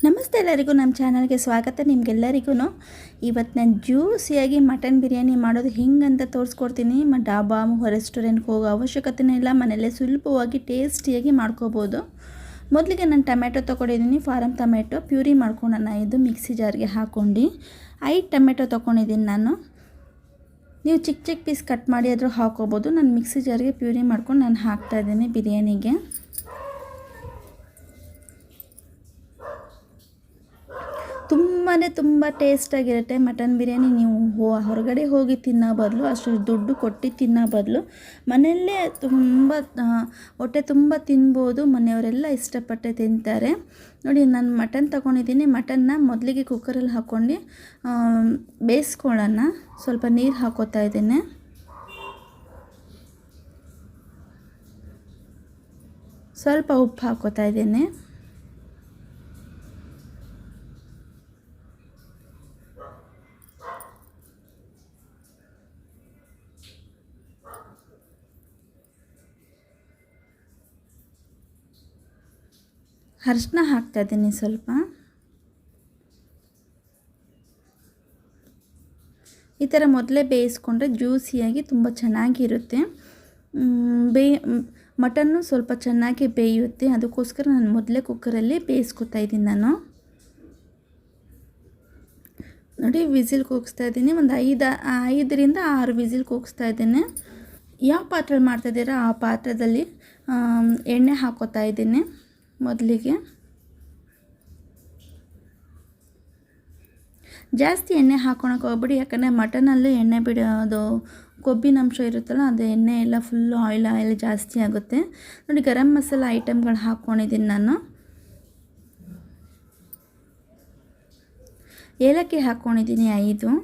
ನಮಸ್ತೆ ಎಲ್ಲರಿಗೂ ನಮ್ಮ ಚಾನಲ್ಗೆ ಸ್ವಾಗತ. ನಿಮಗೆಲ್ಲರಿಗೂ ಇವತ್ತು ನಾನು ಜ್ಯೂಸಿಯಾಗಿ ಮಟನ್ ಬಿರಿಯಾನಿ ಮಾಡೋದು ಹೆಂಗಂತ ತೋರಿಸ್ಕೊಡ್ತೀನಿ. ಡಾಬಾ ರೆಸ್ಟೋರೆಂಟ್ಗೆ ಹೋಗೋ ಅವಶ್ಯಕತೆನೇ ಇಲ್ಲ, ಮನೆಯಲ್ಲೇ ಸುಲಭವಾಗಿ ಟೇಸ್ಟಿಯಾಗಿ ಮಾಡ್ಕೋಬೋದು. ಮೊದಲಿಗೆ ನಾನು ಟೊಮೆಟೊ ತೊಗೊಂಡಿದ್ದೀನಿ, ಫಾರಮ್ ಟೊಮೆಟೊ ಪ್ಯೂರಿ ಮಾಡ್ಕೊಳ್ಳೋಣ. ಇದು ಮಿಕ್ಸಿ ಜಾರ್ಗೆ ಹಾಕ್ಕೊಂಡು 5 ಟೊಮೆಟೊ ತೊಗೊಂಡಿದ್ದೀನಿ ನಾನು. ನೀವು ಚಿಕ್ಕ ಚಿಕ್ಕ ಪೀಸ್ ಕಟ್ ಮಾಡಿ ಆದರೂ ಹಾಕ್ಕೋಬೋದು. ನಾನು ಮಿಕ್ಸಿ ಜಾರ್ಗೆ ಪ್ಯೂರಿ ಮಾಡ್ಕೊಂಡು ನಾನು ಹಾಕ್ತಾಯಿದ್ದೀನಿ ಬಿರಿಯಾನಿಗೆ. ತುಂಬ ಟೇಸ್ಟಾಗಿರುತ್ತೆ ಮಟನ್ ಬಿರಿಯಾನಿ. ನೀವು ಹೊರಗಡೆ ಹೋಗಿ ತಿನ್ನೋ ಬದಲು, ಅಷ್ಟು ದುಡ್ಡು ಕೊಟ್ಟು ತಿನ್ನೋ ಬದಲು ಮನೆಯಲ್ಲೇ ಹೊಟ್ಟೆ ತುಂಬ ತಿನ್ಬೋದು. ಮನೆಯವರೆಲ್ಲ ಇಷ್ಟಪಟ್ಟು ತಿಂತಾರೆ. ನೋಡಿ, ನಾನು ಮಟನ್ ತೊಗೊಂಡಿದ್ದೀನಿ. ಮಟನ್ನ ಮೊದಲಿಗೆ ಕುಕ್ಕರಲ್ಲಿ ಹಾಕ್ಕೊಂಡು ಬೇಯಿಸ್ಕೊಳ್ಳೋಣ. ಸ್ವಲ್ಪ ನೀರು ಹಾಕೋತಾ ಇದ್ದೀನಿ. ಸ್ವಲ್ಪ ಉಪ್ಪು ಹಾಕೋತಾ ಇದ್ದೀನಿ. ಅರಿಶಿನ ಹಾಕ್ತಾಯಿದ್ದೀನಿ ಸ್ವಲ್ಪ. ಈ ಥರ ಮೊದಲೇ ಬೇಯಿಸ್ಕೊಂಡ್ರೆ ಜ್ಯೂಸಿಯಾಗಿ ತುಂಬ ಚೆನ್ನಾಗಿರುತ್ತೆ. ಮಟನ್ನು ಸ್ವಲ್ಪ ಚೆನ್ನಾಗಿ ಬೇಯುತ್ತೆ. ಅದಕ್ಕೋಸ್ಕರ ನಾನು ಮೊದಲೇ ಕುಕ್ಕರಲ್ಲಿ ಬೇಯಿಸ್ಕೊತಾ ಇದ್ದೀನಿ ನಾನು. ನೋಡಿ, ವಿಸಿಲ್ ಕೂಗಿಸ್ತಾ ಇದ್ದೀನಿ. ಒಂದು 5ರಿಂದ 6 ವಿಸಿಲ್ ಕೂಗಿಸ್ತಾ ಇದ್ದೀನಿ. ಯಾವ ಪಾತ್ರೆಯಲ್ಲಿ ಮಾಡ್ತಾಯಿದ್ದೀರಾ ಆ ಪಾತ್ರದಲ್ಲಿ ಎಣ್ಣೆ ಹಾಕೋತಾ ಇದ್ದೀನಿ. ಮೊದಲಿಗೆ ಜಾಸ್ತಿ ಎಣ್ಣೆ ಹಾಕೊಳಕ್ಕೆ ಹೋಗ್ಬಿಡಿ, ಯಾಕಂದರೆ ಮಟನಲ್ಲೂ ಎಣ್ಣೆ ಬಿಡೋದು ಕೊಬ್ಬಿನ ಅಂಶ ಇರುತ್ತಲ್ಲ, ಅದು ಎಣ್ಣೆ ಎಲ್ಲ ಫುಲ್ಲು ಆಯಿಲ್ ಜಾಸ್ತಿ ಆಗುತ್ತೆ. ನೋಡಿ, ಗರಂ ಮಸಾಲ ಐಟಮ್ಗಳು ಹಾಕ್ಕೊಂಡಿದ್ದೀನಿ ನಾನು. ಏಲಕ್ಕಿ ಹಾಕ್ಕೊಂಡಿದ್ದೀನಿ 5.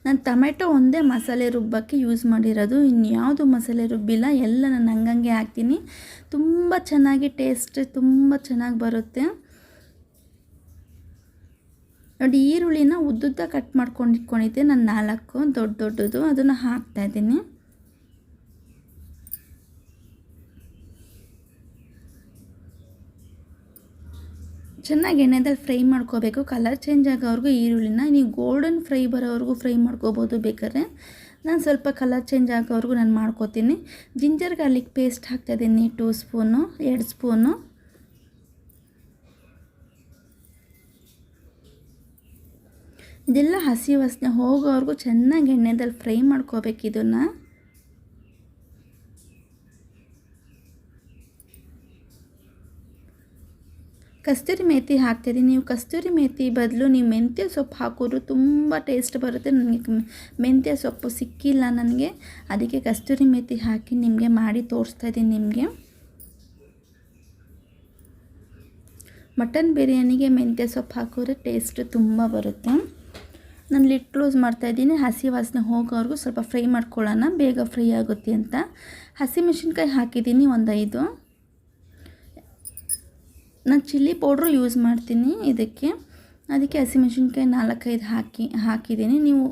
ನಾನು ಟೊಮೆಟೊ ಒಂದೇ ಮಸಾಲೆ ರುಬ್ಬಕ್ಕೆ ಯೂಸ್ ಮಾಡಿರೋದು, ಇನ್ಯಾವುದು ಮಸಾಲೆ ರುಬ್ಬಿಲ್ಲ. ಎಲ್ಲ ನಾನು ಹಂಗಂಗೆ ಹಾಕ್ತೀನಿ. ತುಂಬ ಚೆನ್ನಾಗಿ ಟೇಸ್ಟ್ ತುಂಬ ಚೆನ್ನಾಗಿ ಬರುತ್ತೆ. ನೋಡಿ, ಈರುಳ್ಳಿನ ಉದ್ದುದ್ದ ಕಟ್ ಮಾಡ್ಕೊಂಡು ಇಟ್ಕೊಂಡಿದ್ದೆ ನಾನು 4 ದೊಡ್ಡದು, ಅದನ್ನು ಹಾಕ್ತಾಯಿದ್ದೀನಿ. ಚೆನ್ನಾಗಿ ಎಣ್ಣೆದಲ್ಲಿ ಫ್ರೈ ಮಾಡ್ಕೋಬೇಕು. ಕಲರ್ ಚೇಂಜ್ ಆಗೋವರೆಗೂ ಈರುಳ್ಳಿನ ನೀವು ಗೋಲ್ಡನ್ ಫ್ರೈ ಬರೋವರೆಗೂ ಫ್ರೈ ಮಾಡ್ಕೋಬೋದು ಬೇಕಾದ್ರೆ. ನಾನು ಸ್ವಲ್ಪ ಕಲರ್ ಚೇಂಜ್ ಆಗೋವರೆಗೂ ನಾನು ಮಾಡ್ಕೋತೀನಿ. ಜಿಂಜರ್ ಗಾರ್ಲಿಕ್ ಪೇಸ್ಟ್ ಹಾಕ್ತಾಯಿದ್ದೀನಿ 2 ಸ್ಪೂನು 2 ಸ್ಪೂನು. ಇದೆಲ್ಲ ಹಸಿ ವಾಸನೆ ಹೋಗೋವರೆಗೂ ಚೆನ್ನಾಗಿ ಎಣ್ಣೆದಲ್ಲಿ ಫ್ರೈ ಮಾಡ್ಕೋಬೇಕು ಇದನ್ನು. ಕಸ್ತೂರಿ ಮೇಥಿ ಹಾಕ್ತಿದ್ದೀನಿ. ನೀವು ಕಸ್ತೂರಿ ಮೇಥಿ ಬದಲು ನೀವು ಮೆಂತ್ಯ ಸೊಪ್ಪು ಹಾಕೋರು ತುಂಬ ಟೇಸ್ಟ್ ಬರುತ್ತೆ. ನನಗೆ ಮೆಂತ್ಯ ಸೊಪ್ಪು ಸಿಕ್ಕಿಲ್ಲ ನನಗೆ, ಅದಕ್ಕೆ ಕಸ್ತೂರಿ ಮೇಥಿ ಹಾಕಿ ನಿಮಗೆ ಮಾಡಿ ತೋರಿಸ್ತಾ ಇದ್ದೀನಿ ನಿಮಗೆ. ಮಟನ್ ಬಿರಿಯಾನಿಗೆ ಮೆಂತ್ಯ ಸೊಪ್ಪು ಹಾಕಿದ್ರೆ ಟೇಸ್ಟ್ ತುಂಬ ಬರುತ್ತೆ. ನಾನು ಲಿಡ್ ಕ್ಲೋಸ್ ಮಾಡ್ತಾಯಿದ್ದೀನಿ. ಹಸಿ ವಾಸನೆ ಹೋಗೋವರೆಗೂ ಸ್ವಲ್ಪ ಫ್ರೈ ಮಾಡ್ಕೊಳ್ಳೋಣ, ಬೇಗ ಫ್ರೈ ಆಗುತ್ತೆ ಅಂತ. ಹಸಿಮೆಣಸಿನ್ಕಾಯಿ ಹಾಕಿದ್ದೀನಿ ಒಂದು 5. ನಾನು ಚಿಲ್ಲಿ ಪೌಡ್ರು ಯೂಸ್ ಮಾಡ್ತೀನಿ ಅದಕ್ಕೆ ಹಸಿಮೆಣಸಿನ್ಕಾಯಿ 4-5 ಹಾಕಿದ್ದೀನಿ. ನೀವು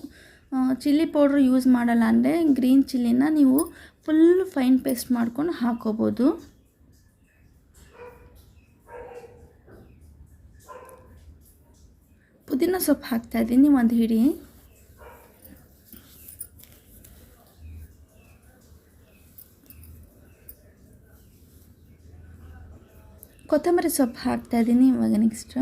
ಚಿಲ್ಲಿ ಪೌಡ್ರು ಯೂಸ್ ಮಾಡಲ್ಲ ಅಂದರೆ ಗ್ರೀನ್ ಚಿಲ್ಲಿನ ನೀವು ಫುಲ್ ಫೈನ್ ಪೇಸ್ಟ್ ಮಾಡ್ಕೊಂಡು ಹಾಕೋಬೋದು. ಪುದೀನ ಸೊಪ್ಪು ಹಾಕ್ತಾಯಿದ್ದೀನಿ 1 ಹಿಡಿ. ಕೊತ್ತಂಬರಿ ಸೊಪ್ಪು ಹಾಕ್ತಾಯಿದ್ದೀನಿ ಇವಾಗ ನೆಕ್ಸ್ಟು.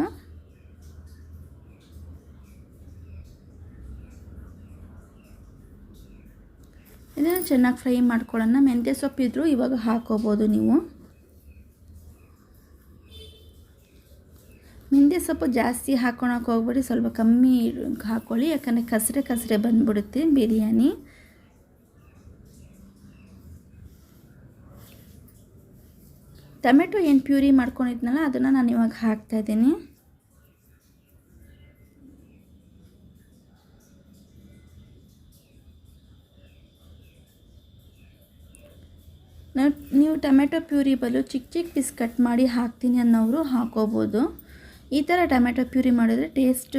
ಇದನ್ನು ಚೆನ್ನಾಗಿ ಫ್ರೈ ಮಾಡ್ಕೊಳ್ಳೋಣ. ಮೆಂತ್ಯ ಸೊಪ್ಪು ಇದ್ದರೂ ಇವಾಗ ಹಾಕೋಬೋದು ನೀವು. ಮೆಂತ್ಯ ಸೊಪ್ಪು ಜಾಸ್ತಿ ಹಾಕೊಳಕ್ಕೆ ಹೋಗ್ಬೇಡಿ, ಸ್ವಲ್ಪ ಕಮ್ಮಿ ಹಾಕ್ಕೊಳ್ಳಿ, ಯಾಕಂದರೆ ಕಸರೆ ಬಂದುಬಿಡುತ್ತೆ ಬಿರಿಯಾನಿ. ಟೊಮೆಟೊ ಏನು ಪ್ಯೂರಿ ಮಾಡ್ಕೊಂಡಿದ್ನಲ್ಲ ಅದನ್ನು ನಾನು ಇವಾಗ ಹಾಕ್ತಾಯಿದ್ದೀನಿ. ನೀವು ಟೊಮೆಟೊ ಪ್ಯೂರಿ ಬದಲು ಚಿಕ್ಕ ಪೀಸ್ ಕಟ್ ಮಾಡಿ ಹಾಕ್ತೀನಿ ಅನ್ನೋರು ಹಾಕೋಬೋದು. ಈ ಥರ ಟೊಮೆಟೊ ಪ್ಯೂರಿ ಮಾಡಿದ್ರೆ ಟೇಸ್ಟ್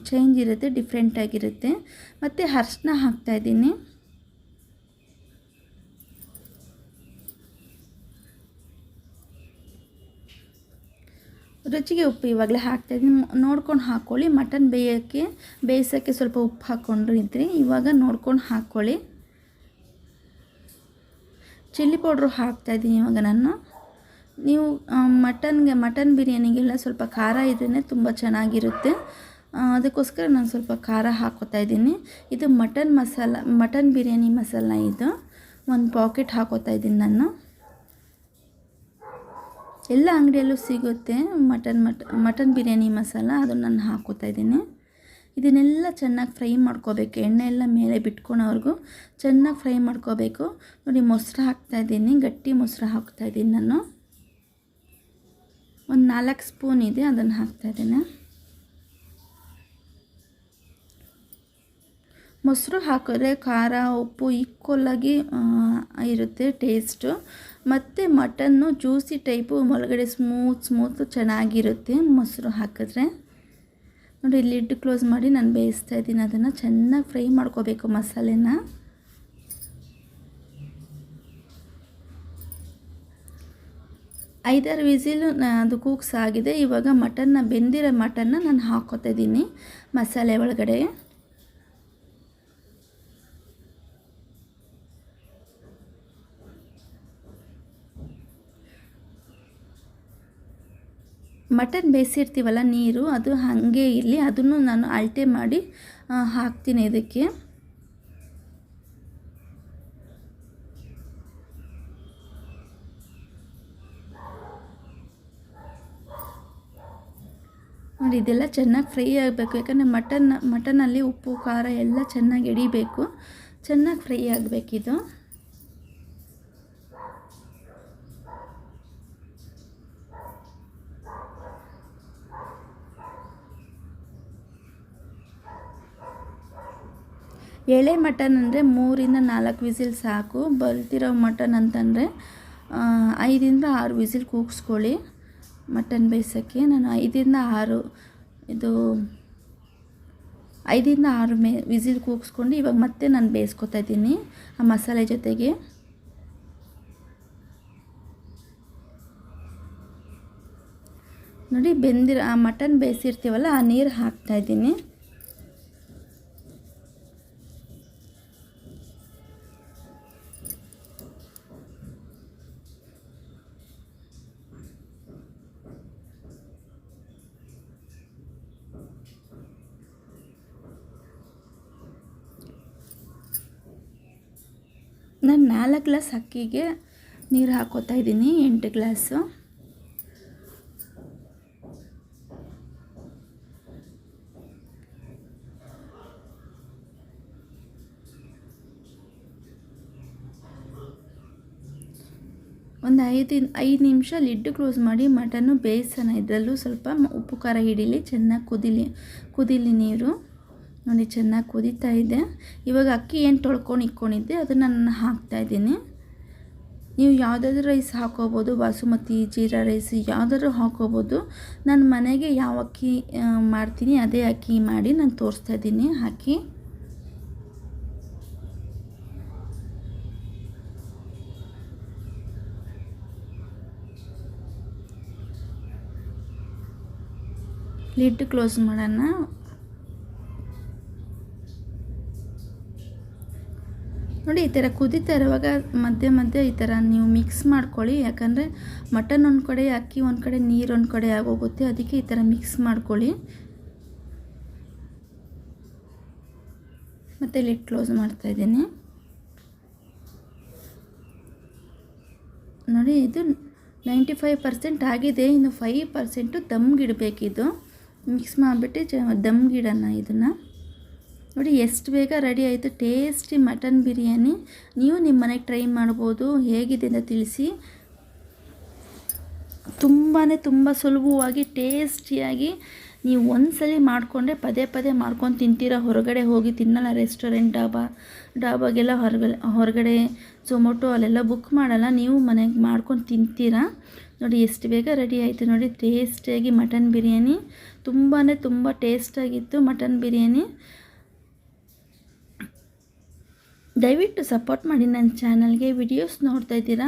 ಚೇಂಜ್ ಇರುತ್ತೆ, ಡಿಫ್ರೆಂಟಾಗಿರುತ್ತೆ. ಮತ್ತು ಅರಿಶಿನ ಹಾಕ್ತಾಯಿದ್ದೀನಿ. ರುಚಿಗೆ ಉಪ್ಪು ಇವಾಗಲೇ ಹಾಕ್ತಾಯಿದ್ದೀನಿ, ನೋಡ್ಕೊಂಡು ಹಾಕ್ಕೊಳ್ಳಿ. ಮಟನ್ ಬೇಯಿಸೋಕ್ಕೆ ಸ್ವಲ್ಪ ಉಪ್ಪು ಹಾಕ್ಕೊಂಡಿದ್ರಿ, ಇವಾಗ ನೋಡ್ಕೊಂಡು ಹಾಕ್ಕೊಳ್ಳಿ. ಚಿಲ್ಲಿ ಪೌಡ್ರು ಹಾಕ್ತಾಯಿದ್ದೀನಿ ಇವಾಗ ನಾನು. ನೀವು ಮಟನ್ ಬಿರಿಯಾನಿಗೆಲ್ಲ ಸ್ವಲ್ಪ ಖಾರ ಇದ್ರೇ ತುಂಬ ಚೆನ್ನಾಗಿರುತ್ತೆ, ಅದಕ್ಕೋಸ್ಕರ ನಾನು ಸ್ವಲ್ಪ ಖಾರ ಹಾಕ್ಕೋತಾ ಇದ್ದೀನಿ. ಇದು ಮಟನ್ ಬಿರಿಯಾನಿ ಮಸಾಲ, ಇದು ಒಂದು ಪಾಕೆಟ್ ಹಾಕ್ಕೋತಾ ಇದ್ದೀನಿ ನಾನು. ಎಲ್ಲ ಅಂಗಡಿಯಲ್ಲೂ ಸಿಗುತ್ತೆ ಮಟನ್ ಬಿರಿಯಾನಿ ಮಸಾಲ, ಅದನ್ನು ನಾನು ಹಾಕ್ಕೋತಾ ಇದ್ದೀನಿ. ಇದನ್ನೆಲ್ಲ ಚೆನ್ನಾಗಿ ಫ್ರೈ ಮಾಡ್ಕೋಬೇಕು, ಎಣ್ಣೆ ಎಲ್ಲ ಮೇಲೆ ಬಿಟ್ಕೊಳೋವರೆಗೂ ಚೆನ್ನಾಗಿ ಫ್ರೈ ಮಾಡ್ಕೋಬೇಕು. ನೋಡಿ, ಮೊಸರು ಹಾಕ್ತಾಯಿದ್ದೀನಿ, ಗಟ್ಟಿ ಮೊಸರು ಹಾಕ್ತಾಯಿದ್ದೀನಿ ನಾನು. ಒಂದು 4 ಸ್ಪೂನ್ ಇದೆ, ಅದನ್ನು ಹಾಕ್ತಾಯಿದ್ದೀನಿ. ಮೊಸರು ಹಾಕಿದ್ರೆ ಖಾರ ಉಪ್ಪು ಈಕ್ವಲಾಗಿ ಇರುತ್ತೆ ಟೇಸ್ಟು. ಮತ್ತು ಮಟನ್ನು ಜ್ಯೂಸಿ ಟೈಪು ಒಳಗಡೆ ಸ್ಮೂತ್ ಚೆನ್ನಾಗಿರುತ್ತೆ ಮೊಸರು ಹಾಕಿದ್ರೆ. ನೋಡಿ, ಲಿಡ್ ಕ್ಲೋಸ್ ಮಾಡಿ ನಾನು ಬೇಯಿಸ್ತಾ ಇದ್ದೀನಿ. ಅದನ್ನು ಚೆನ್ನಾಗಿ ಫ್ರೈ ಮಾಡ್ಕೋಬೇಕು ಮಸಾಲೆನ. ಐದಾರು ವಿಸಿಲು ಅದು ಕೂಗ್ಸ್ ಆಗಿದೆ. ಇವಾಗ ಬೆಂದಿರೋ ಮಟನ್ನ ನಾನು ಹಾಕ್ಕೋತಾ ಇದ್ದೀನಿ ಮಸಾಲೆ ಒಳಗಡೆ. ಮಟನ್ ಬೇಯಿಸಿರ್ತೀವಲ್ಲ ನೀರು, ಅದು ಹಾಗೆ ಇರಲಿ, ಅದನ್ನು ನಾನು ಅಳತೆ ಮಾಡಿ ಹಾಕ್ತೀನಿ ಇದಕ್ಕೆ. ನೋಡಿ, ಇದೆಲ್ಲ ಚೆನ್ನಾಗಿ ಫ್ರೈ ಆಗಬೇಕು, ಯಾಕಂದರೆ ಮಟನಲ್ಲಿ ಉಪ್ಪು ಖಾರ ಎಲ್ಲ ಚೆನ್ನಾಗಿ ಎಡಿಬೇಕು, ಚೆನ್ನಾಗಿ ಫ್ರೈ ಆಗಬೇಕಿದು. ಎಳೆ ಮಟನ್ ಅಂದರೆ 3ರಿಂದ 4 ವಿಸಿಲ್ ಸಾಕು. ಬಲ್ತಿರೋ ಮಟನ್ ಅಂತಂದರೆ 5ರಿಂದ 6 ವಿಸಿಲ್ ಕೂಗಿಸ್ಕೊಳ್ಳಿ. ಮಟನ್ ಬೇಯಿಸೋಕ್ಕೆ ನಾನು 5ರಿಂದ 6 ವಿಸಿಲ್ ಕೂಗಿಸ್ಕೊಂಡು ಇವಾಗ ಮತ್ತೆ ನಾನು ಬೇಯಿಸ್ಕೊತಾ ಇದ್ದೀನಿ ಆ ಮಸಾಲೆ ಜೊತೆಗೆ. ನೋಡಿ, ಆ ಮಟನ್ ಬೇಯಿಸಿರ್ತೀವಲ್ಲ, ಆ ನೀರು ಹಾಕ್ತಾಯಿದ್ದೀನಿ. ನಾನು 4 ಗ್ಲಾಸ್ ಅಕ್ಕಿಗೆ ನೀರು ಹಾಕ್ಕೋತಾ ಇದ್ದೀನಿ, 8 ಗ್ಲಾಸು. ಒಂದು 5 ನಿಮಿಷ ಲಿಡ್ ಕ್ಲೋಸ್ ಮಾಡಿ ಮಟನ್ನು ಬೇಯಿಸೋಣ. ಇದರಲ್ಲೂ ಸ್ವಲ್ಪ ಉಪ್ಪು ಖಾರ ಹಿಡೀಲಿ, ಚೆನ್ನಾಗಿ ಕುದೀಲಿ ನೀರು. ನೋಡಿ, ಚೆನ್ನಾಗಿ ಕುದೀತಾ ಇದೆ. ಇವಾಗ ಅಕ್ಕಿ ಏನು ತೊಳ್ಕೊಂಡು ಇಟ್ಕೊಂಡಿದ್ದೆ ಅದನ್ನು ನಾನು ಹಾಕ್ತಾಯಿದ್ದೀನಿ. ನೀವು ಯಾವುದಾದ್ರೂ ರೈಸ್ ಹಾಕ್ಕೋಬೋದು, ಬಾಸುಮತಿ, ಜೀರಾ ರೈಸ್ ಯಾವುದಾದ್ರೂ ಹಾಕ್ಕೋಬೋದು. ನಾನು ಮನೆಗೆ ಯಾವ ಅಕ್ಕಿ ಮಾಡ್ತೀನಿ ಅದೇ ಅಕ್ಕಿ ಮಾಡಿ ನಾನು ತೋರಿಸ್ತಾ ಇದ್ದೀನಿ. ಹಾಕಿ ಲಿಡ್ ಕ್ಲೋಸ್ ಮಾಡೋಣ. ನೋಡಿ, ಈ ಥರ ಕುದೀತಾ ಇರುವಾಗ ಮಧ್ಯೆ ಈ ಥರ ನೀವು ಮಿಕ್ಸ್ ಮಾಡ್ಕೊಳ್ಳಿ. ಯಾಕಂದರೆ ಮಟನ್ ಒಂದು ಕಡೆ, ಅಕ್ಕಿ ಒಂದು ಕಡೆ, ನೀರು ಒಂದು ಕಡೆ ಆಗೋಗುತ್ತೆ, ಅದಕ್ಕೆ ಈ ಥರ ಮಿಕ್ಸ್ ಮಾಡ್ಕೊಳ್ಳಿ. ಮತ್ತು ಲಿಡ್ ಕ್ಲೋಸ್ ಮಾಡ್ತಾಯಿದ್ದೀನಿ. ನೋಡಿ, ಇದು 95% ಆಗಿದೆ, ಇನ್ನು 5% ದಮ್ಗಿಡಬೇಕಿದು. ಮಿಕ್ಸ್ ಮಾಡಿಬಿಟ್ಟು ದಮ್ಗಿಡೋಣ ಇದನ್ನು. ನೋಡಿ, ಎಷ್ಟು ಬೇಗ ರೆಡಿ ಆಯಿತು ಟೇಸ್ಟಿ ಮಟನ್ ಬಿರಿಯಾನಿ. ನೀವು ನಿಮ್ಮ ಮನೆಗೆ ಟ್ರೈ ಮಾಡ್ಬೋದು. ಹೇಗಿದೆ ಅಂತ ತಿಳಿಸಿ. ತುಂಬ ಸುಲಭವಾಗಿ ಟೇಸ್ಟಿಯಾಗಿ ನೀವು ಒಂದ್ಸಲಿ ಮಾಡಿಕೊಂಡ್ರೆ ಪದೇ ಮಾಡ್ಕೊಂಡು ತಿಂತೀರ. ಹೊರಗಡೆ ಹೋಗಿ ತಿನ್ನಲ್ಲ, ರೆಸ್ಟೋರೆಂಟ್ ಡಾಬಾಗೆಲ್ಲ ಹೊರಗಡೆ ಝೊಮೊಟೊ ಅಲ್ಲೆಲ್ಲ ಬುಕ್ ಮಾಡಲ್ಲ, ನೀವು ಮನೆಗೆ ಮಾಡ್ಕೊಂಡು ತಿಂತೀರಾ. ನೋಡಿ, ಎಷ್ಟು ಬೇಗ ರೆಡಿ ಆಯಿತು. ನೋಡಿ, ಟೇಸ್ಟಿಯಾಗಿ ಮಟನ್ ಬಿರಿಯಾನಿ ತುಂಬ ಟೇಸ್ಟಾಗಿತ್ತು ಮಟನ್ ಬಿರಿಯಾನಿ. ದಯವಿಟ್ಟು ಸಪೋರ್ಟ್ ಮಾಡಿ ನನ್ನ ಚಾನಲ್ಗೆ. ವಿಡಿಯೋಸ್ ನೋಡ್ತಾ ಇದ್ದೀರಾ,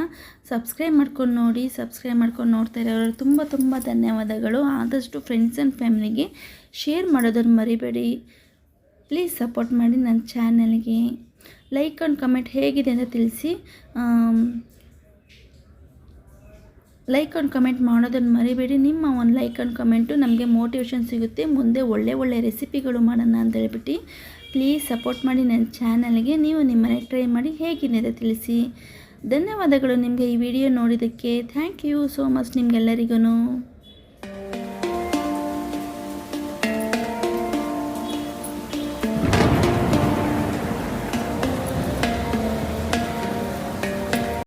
ಸಬ್ಸ್ಕ್ರೈಬ್ ಮಾಡ್ಕೊಂಡು ನೋಡಿ. ಸಬ್ಸ್ಕ್ರೈಬ್ ಮಾಡ್ಕೊಂಡು ನೋಡ್ತಾ ಇರೋರು ತುಂಬ ತುಂಬ ಧನ್ಯವಾದಗಳು. ಆದಷ್ಟು ಫ್ರೆಂಡ್ಸ್ ಆ್ಯಂಡ್ ಫ್ಯಾಮಿಲಿಗೆ ಶೇರ್ ಮಾಡೋದನ್ನು ಮರಿಬೇಡಿ. ಪ್ಲೀಸ್ ಸಪೋರ್ಟ್ ಮಾಡಿ ನನ್ನ ಚಾನಲ್ಗೆ. ಲೈಕ್ ಆ್ಯಂಡ್ ಕಮೆಂಟ್ ಹೇಗಿದೆ ಅಂತ ತಿಳಿಸಿ. ಲೈಕ್ ಆ್ಯಂಡ್ ಕಮೆಂಟ್ ಮಾಡೋದನ್ನು ಮರಿಬೇಡಿ. ನಿಮ್ಮ ಒಂದು ಲೈಕ್ ಆ್ಯಂಡ್ ಕಮೆಂಟು ನಮಗೆ ಮೋಟಿವೇಶನ್ ಸಿಗುತ್ತೆ, ಮುಂದೆ ಒಳ್ಳೆ ರೆಸಿಪಿಗಳು ಮಾಡೋಣ ಅಂತ ಹೇಳ್ಬಿಟ್ಟು. ಪ್ಲೀಸ್ ಸಪೋರ್ಟ್ ಮಾಡಿ ನನ್ನ ಚಾನಲ್ಗೆ. ನೀವು ನಿಮ್ಮ ಮನೆಗೆ ಟ್ರೈ ಮಾಡಿ ಹೇಗಿದೆ ಅಂತ ತಿಳಿಸಿ. ಧನ್ಯವಾದಗಳು ನಿಮಗೆ ಈ ವಿಡಿಯೋ ನೋಡಿದ್ದಕ್ಕೆ. ಥ್ಯಾಂಕ್ ಯು ಸೋ ಮಚ್ ನಿಮಗೆಲ್ಲರಿಗೂ.